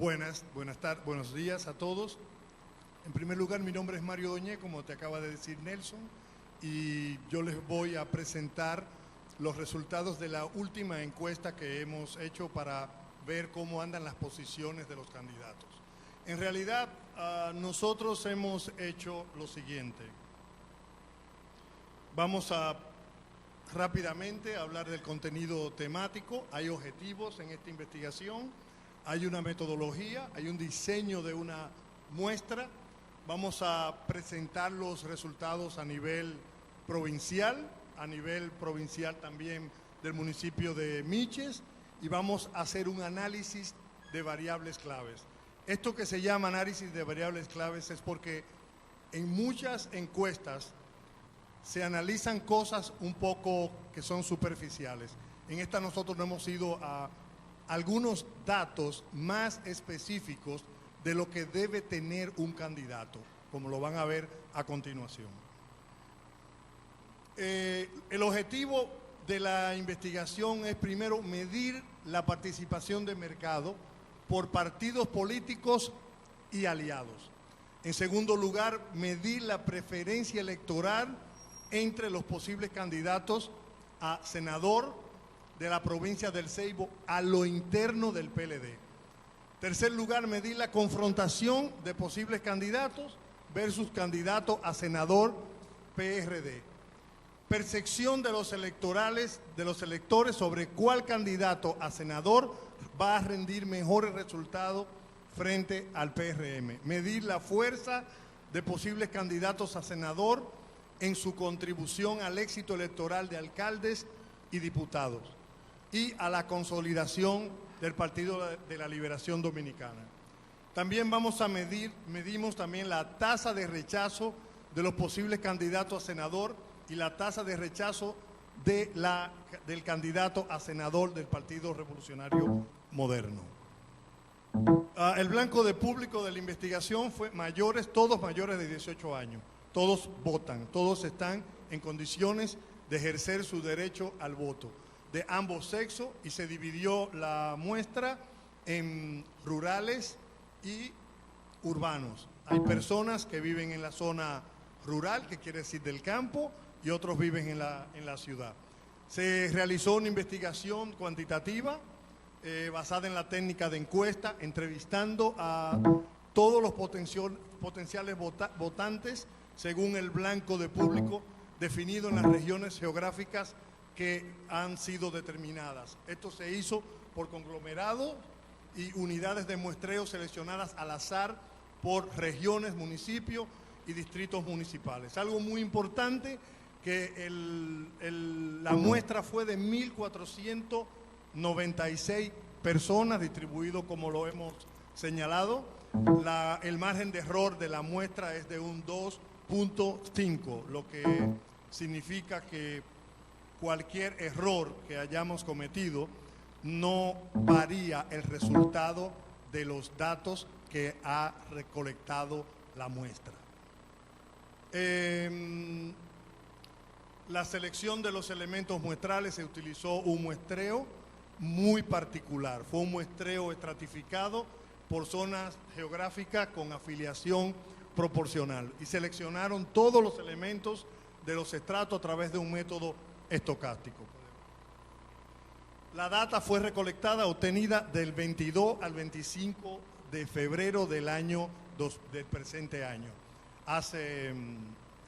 Buenos días a todos. En primer lugar, mi nombre es Mario Doñé, como te acaba de decir Nelson, y yo les voy a presentar los resultados de la última encuesta que hemos hecho para ver cómo andan las posiciones de los candidatos. En realidad, nosotros hemos hecho lo siguiente. Vamos a rápidamente hablar del contenido temático. Hay objetivos en esta investigación, hay una metodología, hay un diseño de una muestra. Vamos a presentar los resultados a nivel provincial también del municipio de Miches, y vamos a hacer un análisis de variables claves. Esto que se llama análisis de variables claves es porque en muchas encuestas se analizan cosas un poco que son superficiales. En esta nosotros no hemos ido a algunos datos más específicos de lo que debe tener un candidato, como lo van a ver a continuación. El objetivo de la investigación es primero medir la participación de mercado por partidos políticos y aliados. En segundo lugar, medir la preferencia electoral entre los posibles candidatos a senador de la provincia del Ceibo a lo interno del PLD. Tercer lugar, medir la confrontación de posibles candidatos versus candidato a senador PRD. Percepción de los electores sobre cuál candidato a senador va a rendir mejores resultados frente al PRM. Medir la fuerza de posibles candidatos a senador en su contribución al éxito electoral de alcaldes y diputados y a la consolidación del Partido de la Liberación Dominicana. También medimos también la tasa de rechazo de los posibles candidatos a senador y la tasa de rechazo del candidato a senador del Partido Revolucionario Moderno. El blanco de público de la investigación fue todos mayores de 18 años. Todos votan, todos están en condiciones de ejercer su derecho al voto, de ambos sexos, y se dividió la muestra en rurales y urbanos. Hay personas que viven en la zona rural, que quiere decir del campo, y otros viven en la ciudad. Se realizó una investigación cuantitativa basada en la técnica de encuesta, entrevistando a todos los potenciales votantes según el blanco de público definido en las regiones geográficas que han sido determinadas. Esto se hizo por conglomerado y unidades de muestreo seleccionadas al azar por regiones, municipios y distritos municipales. Algo muy importante, que la muestra fue de 1.496 personas, distribuido como lo hemos señalado. El margen de error de la muestra es de un 2.5, lo que significa que cualquier error que hayamos cometido no varía el resultado de los datos que ha recolectado la muestra. La selección de los elementos muestrales, se utilizó un muestreo muy particular. Fue un muestreo estratificado por zonas geográficas con afiliación proporcional, y seleccionaron todos los elementos de los estratos a través de un método estocástico. La data fue obtenida del 22 al 25 de febrero del presente año. Hace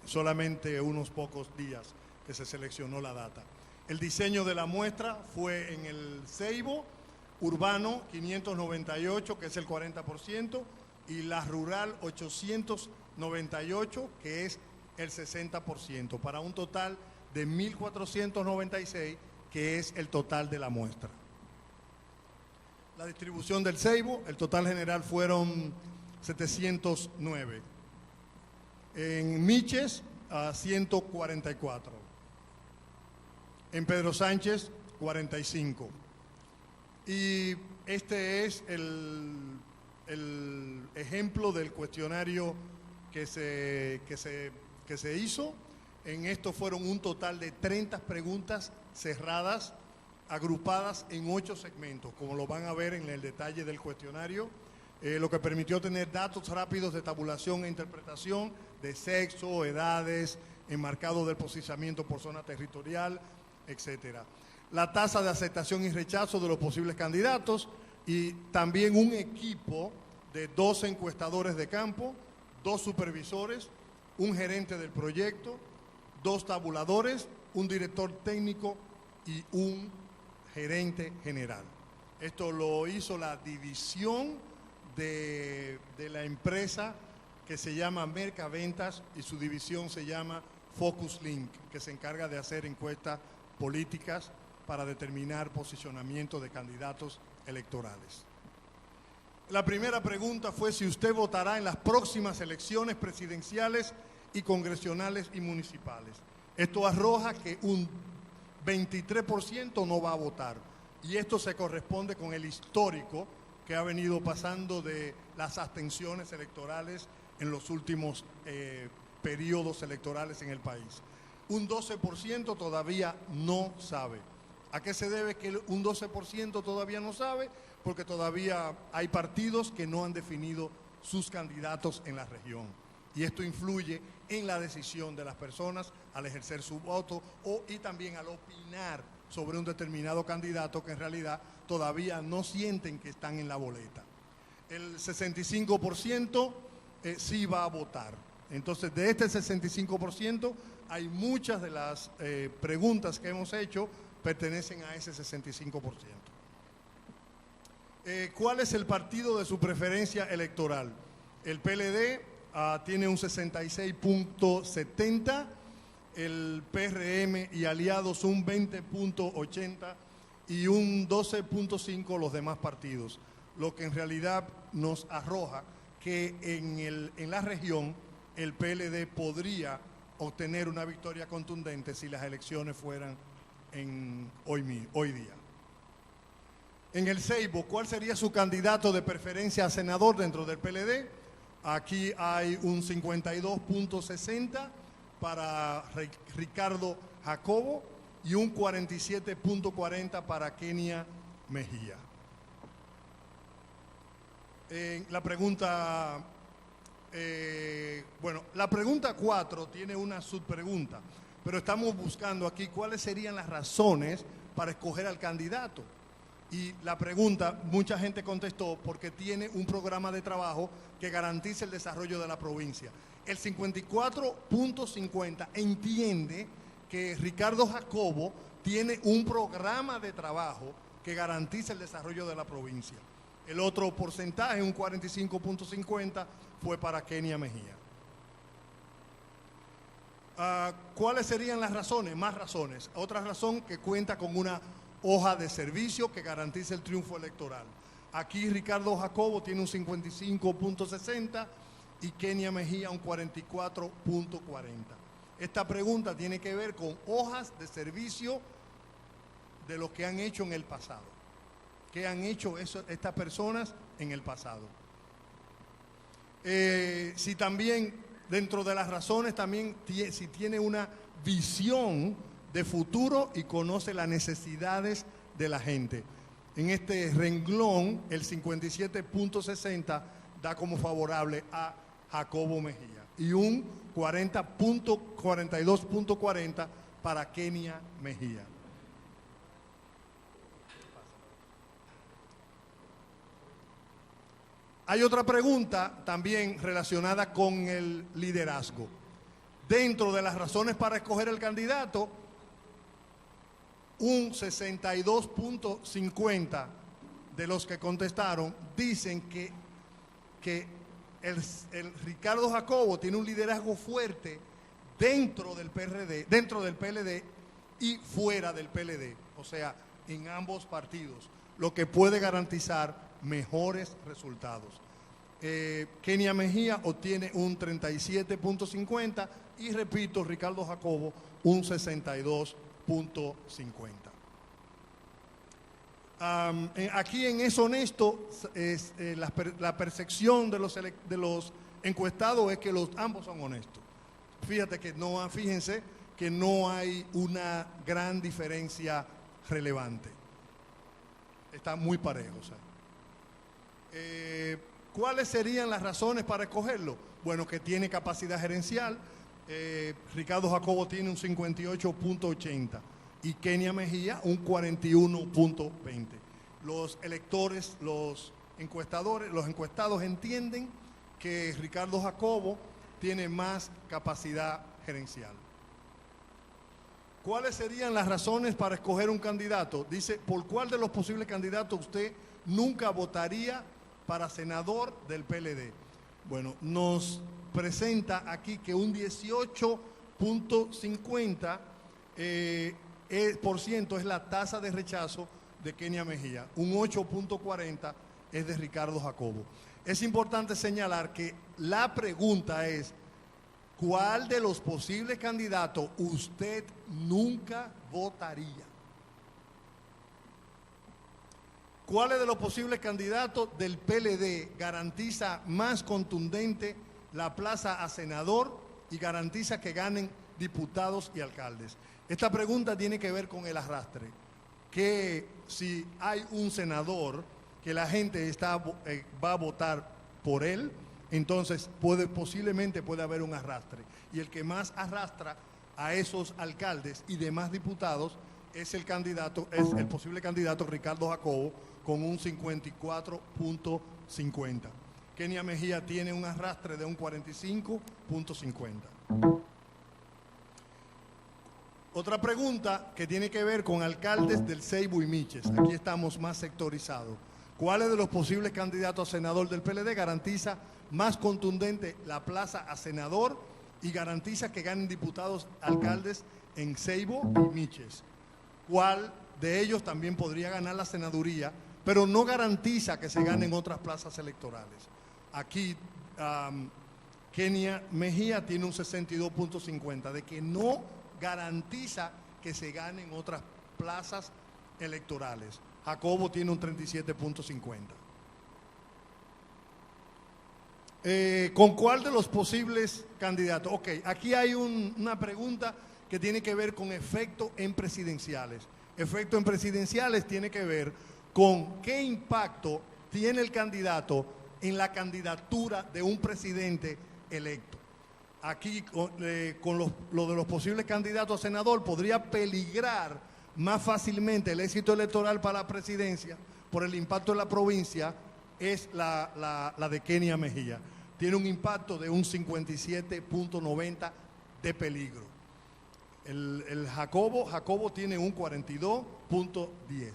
solamente unos pocos días que se seleccionó la data. El diseño de la muestra fue en el Ceibo, urbano 598, que es el 40%, y la rural 898, que es el 60%, para un total de 1.496, que es el total de la muestra. La distribución del Ceibo, el total general fueron 709. En Miches, 144. En Pedro Sánchez, 45. Y este es el ejemplo del cuestionario que se hizo. En esto fueron un total de 30 preguntas cerradas, agrupadas en 8 segmentos, como lo van a ver en el detalle del cuestionario. lo que permitió tener datos rápidos de tabulación e interpretación de sexo, edades, enmarcado del posicionamiento por zona territorial, etcétera. La tasa de aceptación y rechazo de los posibles candidatos y también un equipo de 12 encuestadores de campo, 2 supervisores, un gerente del proyecto, 2 tabuladores, un director técnico y un gerente general. Esto lo hizo la división de la empresa que se llama Mercaventas y su división se llama Focus Link, que se encarga de hacer encuestas políticas para determinar posicionamiento de candidatos electorales. La primera pregunta fue si usted votará en las próximas elecciones presidenciales y congresionales y municipales. Esto arroja que un 23% no va a votar y esto se corresponde con el histórico que ha venido pasando de las abstenciones electorales en los últimos periodos electorales en el país. Un 12% todavía no sabe. ¿A qué se debe que un 12% todavía no sabe? Porque todavía hay partidos que no han definido sus candidatos en la región. Y esto influye en la decisión de las personas al ejercer su voto y también al opinar sobre un determinado candidato que en realidad todavía no sienten que están en la boleta. El 65% sí va a votar. Entonces, de este 65%, hay muchas de las preguntas que hemos hecho pertenecen a ese 65%. ¿Cuál es el partido de su preferencia electoral? El PLD tiene un 66.70%, el PRM y aliados un 20.80% y un 12.5% los demás partidos, lo que en realidad nos arroja que en la región el PLD podría obtener una victoria contundente si las elecciones fueran hoy día. En el Ceibo, ¿cuál sería su candidato de preferencia a senador dentro del PLD? Aquí hay un 52.60% para Ricardo Jacobo y un 47.40% para Kenia Mejía. La pregunta, la pregunta 4 tiene una subpregunta, pero estamos buscando aquí cuáles serían las razones para escoger al candidato. Y la pregunta, mucha gente contestó porque tiene un programa de trabajo que garantiza el desarrollo de la provincia. El 54.50% entiende que Ricardo Jacobo tiene un programa de trabajo que garantiza el desarrollo de la provincia. El otro porcentaje, un 45.50%, fue para Kenia Mejía. ¿Cuáles serían las razones? Más razones. Otra razón, que cuenta con una hoja de servicio que garantiza el triunfo electoral. Aquí Ricardo Jacobo tiene un 55.60% y Kenia Mejía un 44.40%. Esta pregunta tiene que ver con hojas de servicio de lo que han hecho en el pasado. ¿Qué han hecho estas personas en el pasado? Si también, dentro de las razones, también si tiene una visión de futuro y conoce las necesidades de la gente. En este renglón, el 57.60% da como favorable a Jacobo Mejía y un 42.40% para Kenia Mejía. Hay otra pregunta también relacionada con el liderazgo. Dentro de las razones para escoger el candidato, un 62.50% de los que contestaron dicen que el Ricardo Jacobo tiene un liderazgo fuerte dentro del PLD y fuera del PLD, o sea, en ambos partidos, lo que puede garantizar mejores resultados. Kenia Mejía obtiene un 37.50% y, repito, Ricardo Jacobo un 62.50%. Aquí en Es Honesto, la percepción de los encuestados es que ambos son honestos. Fíjense que no hay una gran diferencia relevante. Está muy parejo. ¿Cuáles serían las razones para escogerlo? Bueno, que tiene capacidad gerencial. Ricardo Jacobo tiene un 58.80 y Kenia Mejía un 41.20. Los electores, los encuestados entienden que Ricardo Jacobo tiene más capacidad gerencial. ¿Cuáles serían las razones para escoger un candidato? Dice, ¿por cuál de los posibles candidatos usted nunca votaría para senador del PLD? Bueno, nos presenta aquí que un 18.50% es la tasa de rechazo de Kenia Mejía, un 8.40% es de Ricardo Jacobo. Es importante señalar que la pregunta es, ¿cuál de los posibles candidatos usted nunca votaría? ¿Cuáles de los posibles candidatos del PLD garantiza más contundente la plaza a senador y garantiza que ganen diputados y alcaldes? Esta pregunta tiene que ver con el arrastre, que si hay un senador que la gente va a votar por él, entonces posiblemente puede haber un arrastre. Y el que más arrastra a esos alcaldes y demás diputados es el posible candidato Ricardo Jacobo con un 54.50. Kenia Mejía tiene un arrastre de un 45.50. Otra pregunta que tiene que ver con alcaldes del Ceibo y Miches. Aquí estamos más sectorizados. ¿Cuáles de los posibles candidatos a senador del PLD garantiza más contundente la plaza a senador y garantiza que ganen diputados, alcaldes en Ceibo y Miches? ¿Cuál de ellos también podría ganar la senaduría, pero no garantiza que se ganen otras plazas electorales? Aquí Kenia Mejía tiene un 62.50, de que no garantiza que se ganen otras plazas electorales. Jacobo tiene un 37.50. ¿Con cuál de los posibles candidatos? Ok, aquí hay una pregunta que tiene que ver con efectos en presidenciales. Efectos en presidenciales tiene que ver con qué impacto tiene el candidato en la candidatura de un presidente electo. Aquí con lo de los posibles candidatos a senador podría peligrar más fácilmente el éxito electoral para la presidencia por el impacto en la provincia, es la de Kenia Mejía. Tiene un impacto de un 57.90 de peligro. El Jacobo tiene un 42.10.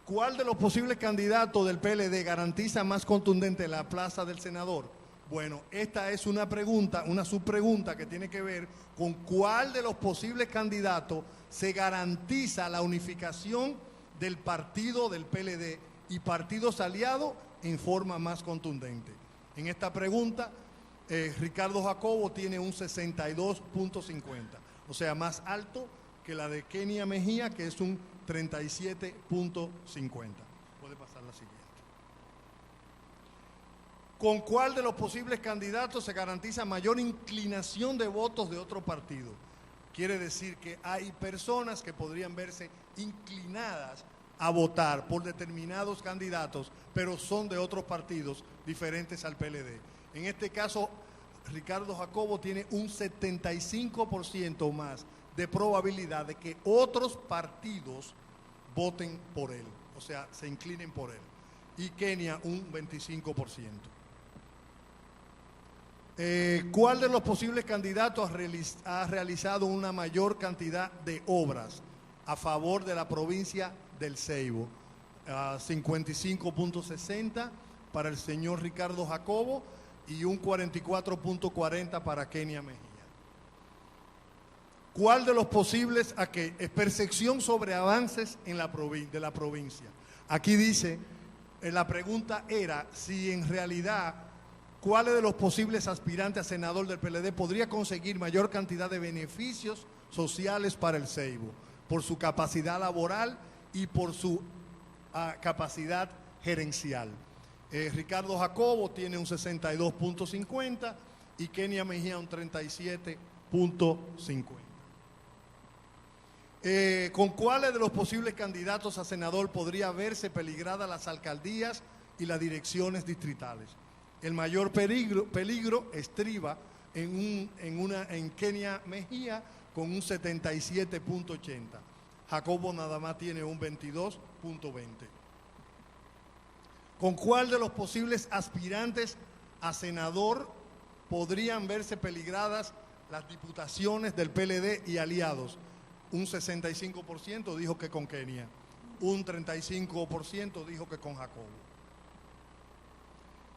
¿Cuál de los posibles candidatos del PLD garantiza más contundente la plaza del senador? Bueno, esta es una pregunta, una subpregunta que tiene que ver con cuál de los posibles candidatos se garantiza la unificación del partido del PLD y partidos aliados en forma más contundente. En esta pregunta, Ricardo Jacobo tiene un 62.50, o sea, más alto que la de Kenia Mejía, que es un 37.50. Puede pasar la siguiente. ¿Con cuál de los posibles candidatos se garantiza mayor inclinación de votos de otro partido? Quiere decir que hay personas que podrían verse inclinadas a votar por determinados candidatos, pero son de otros partidos diferentes al PLD. En este caso, Ricardo Jacobo tiene un 75% más de probabilidad de que otros partidos voten por él, o sea, se inclinen por él. Y Kenia un 25%. ¿Cuál de los posibles candidatos ha realizado una mayor cantidad de obras a favor de la provincia del Ceibo? 55.60 para el señor Ricardo Jacobo y un 44.40 para Kenia Mejía. ¿Cuál de los posibles percepción sobre avances en de la provincia? Aquí dice, la pregunta era si en realidad ¿cuáles de los posibles aspirantes a senador del PLD podría conseguir mayor cantidad de beneficios sociales para el Ceibo por su capacidad laboral y por su capacidad gerencial? Ricardo Jacobo tiene un 62.50 y Kenia Mejía un 37.50. ¿Con cuáles de los posibles candidatos a senador podría verse peligrada las alcaldías y las direcciones distritales. El mayor peligro estriba en Kenia Mejía con un 77.80. Jacobo nada más tiene un 22.20. ¿Con cuál de los posibles aspirantes a senador podrían verse peligradas las diputaciones del PLD y aliados? Un 65% dijo que con Kenia, un 35% dijo que con Jacobo.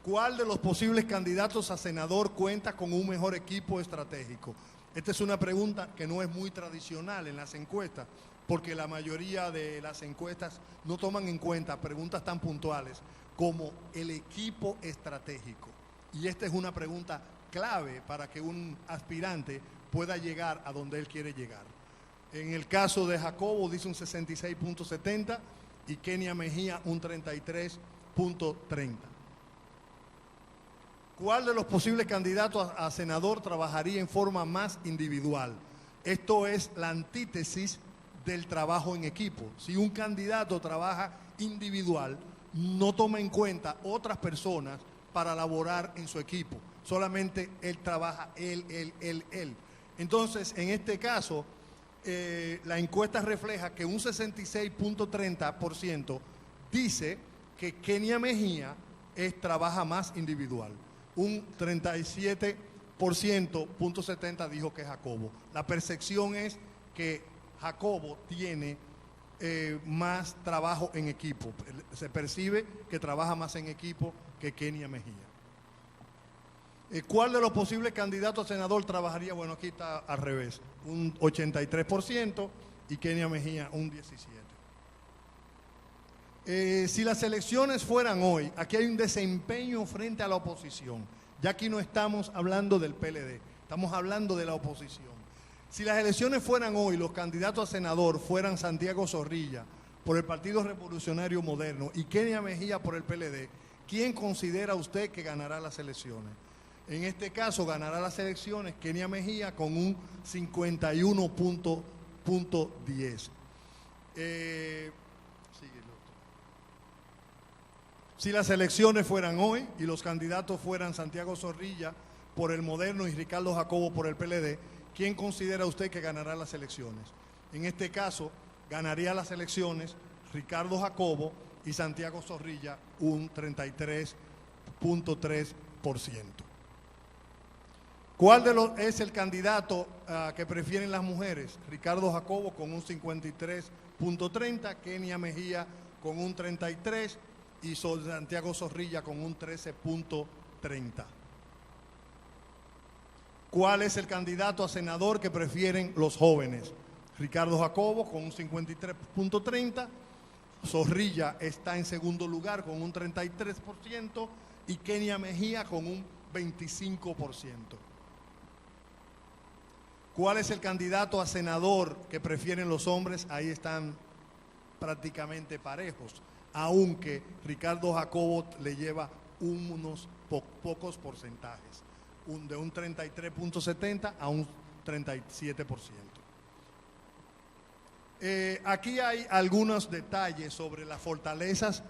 ¿Cuál de los posibles candidatos a senador cuenta con un mejor equipo estratégico? Esta es una pregunta que no es muy tradicional en las encuestas, porque la mayoría de las encuestas no toman en cuenta preguntas tan puntuales como el equipo estratégico. Y esta es una pregunta clave para que un aspirante pueda llegar a donde él quiere llegar. En el caso de Jacobo dice un 66.70 y Kenia Mejía un 33.30. ¿Cuál de los posibles candidatos a senador trabajaría en forma más individual? Esto es la antítesis del trabajo en equipo. Si un candidato trabaja individual, no toma en cuenta otras personas para laborar en su equipo. Solamente él trabaja, él. Entonces, en este caso, la encuesta refleja que un 66.30% dice que Kenia Mejía trabaja más individual. Un 37.70% dijo que Jacobo. La percepción es que Jacobo tiene más trabajo en equipo. Se percibe que trabaja más en equipo que Kenia Mejía. ¿Cuál de los posibles candidatos a senador trabajaría? Bueno, aquí está al revés. Un 83% y Kenia Mejía un 17%. Si las elecciones fueran hoy, aquí hay un desempeño frente a la oposición. Ya aquí no estamos hablando del PLD, estamos hablando de la oposición. Si las elecciones fueran hoy, los candidatos a senador fueran Santiago Zorrilla por el Partido Revolucionario Moderno y Kenia Mejía por el PLD, ¿quién considera usted que ganará las elecciones? En este caso ganará las elecciones Kenia Mejía con un 51.10. Si las elecciones fueran hoy y los candidatos fueran Santiago Zorrilla por el Moderno y Ricardo Jacobo por el PLD, ¿quién considera usted que ganará las elecciones? En este caso, ganaría las elecciones Ricardo Jacobo y Santiago Zorrilla un 33.3%. ¿Cuál de los es el candidato que prefieren las mujeres? Ricardo Jacobo con un 53.30%, Kenia Mejía con un 33% y Santiago Zorrilla con un 13.30%. ¿Cuál es el candidato a senador que prefieren los jóvenes? Ricardo Jacobo con un 53.30%, Zorrilla está en segundo lugar con un 33% y Kenia Mejía con un 25%. ¿Cuál es el candidato a senador que prefieren los hombres? Ahí están prácticamente parejos, aunque Ricardo Jacobo le lleva unos pocos porcentajes, de un 33.70 a un 37%. Aquí hay algunos detalles sobre las fortalezas,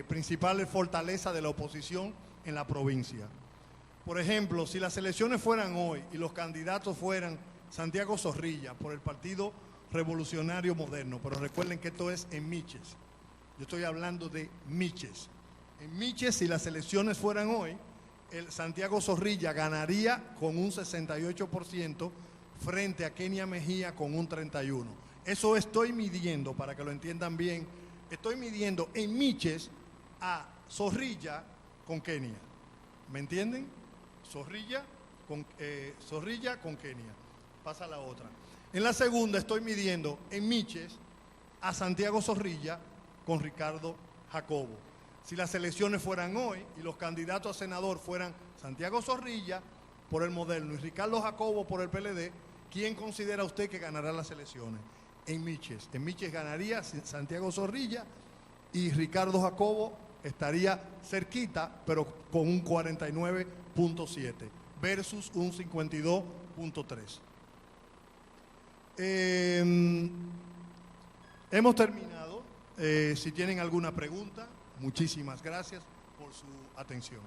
principales fortalezas de la oposición en la provincia. Por ejemplo, si las elecciones fueran hoy y los candidatos fueran Santiago Zorrilla por el Partido Revolucionario Moderno, pero recuerden que esto es en Miches. Yo estoy hablando de Miches. En Miches, si las elecciones fueran hoy, el Santiago Zorrilla ganaría con un 68% frente a Kenia Mejía con un 31%. Eso estoy midiendo, para que lo entiendan bien, estoy midiendo en Miches a Zorrilla con Kenia. ¿Me entienden? Zorrilla con Kenia. Pasa la otra. En la segunda estoy midiendo en Miches a Santiago Zorrilla con Ricardo Jacobo. Si las elecciones fueran hoy y los candidatos a senador fueran Santiago Zorrilla por el Moderno y Ricardo Jacobo por el PLD, ¿quién considera usted que ganará las elecciones? En Miches. En Miches ganaría Santiago Zorrilla y Ricardo Jacobo estaría cerquita, pero con un 49.7 versus un 52.3. Hemos terminado. Si tienen alguna pregunta, Muchísimas gracias por su atención.